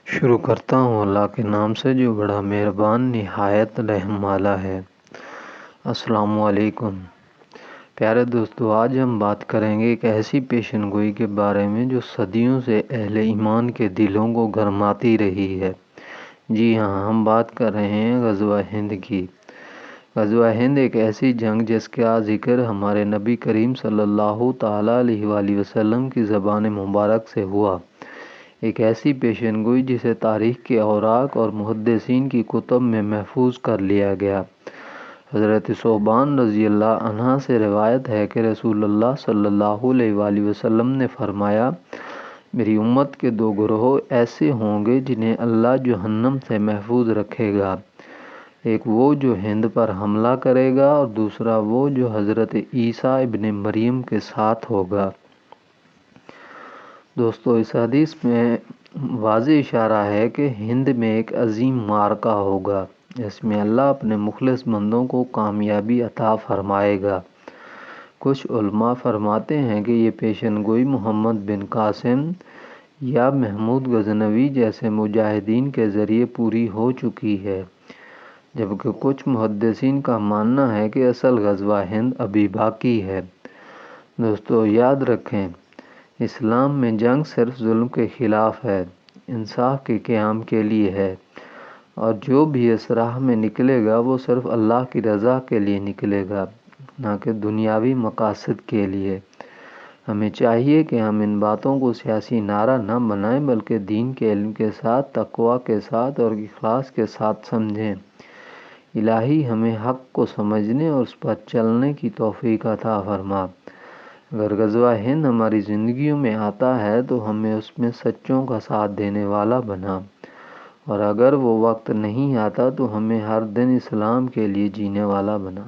شروع کرتا ہوں اللہ کے نام سے جو بڑا مہربان نہایت رحم والا ہے۔ السلام علیکم پیارے دوستو، آج ہم بات کریں گے ایک ایسی پیشن گوئی کے بارے میں جو صدیوں سے اہل ایمان کے دلوں کو گرماتی رہی ہے۔ جی ہاں، ہم بات کر رہے ہیں غزوہ ہند کی۔ غزوہ ہند ایک ایسی جنگ جس کا ذکر ہمارے نبی کریم صلی اللہ تعالیٰ علیہ وآلہ وسلم کی زبان مبارک سے ہوا۔ ایک ایسی پیشن گوئی جسے تاریخ کے اوراق اور محدثین کی کتب میں محفوظ کر لیا گیا۔ حضرت ثوبان رضی اللہ عنہ سے روایت ہے کہ رسول اللہ صلی اللہ علیہ وآلہ وسلم نے فرمایا، میری امت کے دو گروہ ایسے ہوں گے جنہیں اللہ جہنم سے محفوظ رکھے گا۔ ایک وہ جو ہند پر حملہ کرے گا اور دوسرا وہ جو حضرت عیسیٰ ابن مریم کے ساتھ ہوگا۔ دوستو، اس حدیث میں واضح اشارہ ہے کہ ہند میں ایک عظیم معرکہ ہوگا جس میں اللہ اپنے مخلص بندوں کو کامیابی عطا فرمائے گا۔ کچھ علماء فرماتے ہیں کہ یہ پیشن گوئی محمد بن قاسم یا محمود غزنوی جیسے مجاہدین کے ذریعے پوری ہو چکی ہے، جبکہ کچھ محدثین کا ماننا ہے کہ اصل غزوہ ہند ابھی باقی ہے۔ دوستو یاد رکھیں، اسلام میں جنگ صرف ظلم کے خلاف ہے، انصاف کے قیام کے لیے ہے، اور جو بھی اس راہ میں نکلے گا وہ صرف اللہ کی رضا کے لیے نکلے گا، نہ کہ دنیاوی مقاصد کے لیے۔ ہمیں چاہیے کہ ہم ان باتوں کو سیاسی نعرہ نہ بنائیں بلکہ دین کے علم کے ساتھ، تقویٰ کے ساتھ اور اخلاص کے ساتھ سمجھیں۔ الہی ہمیں حق کو سمجھنے اور اس پر چلنے کی توفیق عطا فرما۔ اگر غزوہ ہند ہماری زندگیوں میں آتا ہے تو ہمیں اس میں سچوں کا ساتھ دینے والا بنا، اور اگر وہ وقت نہیں آتا تو ہمیں ہر دن اسلام کے لیے جینے والا بنا۔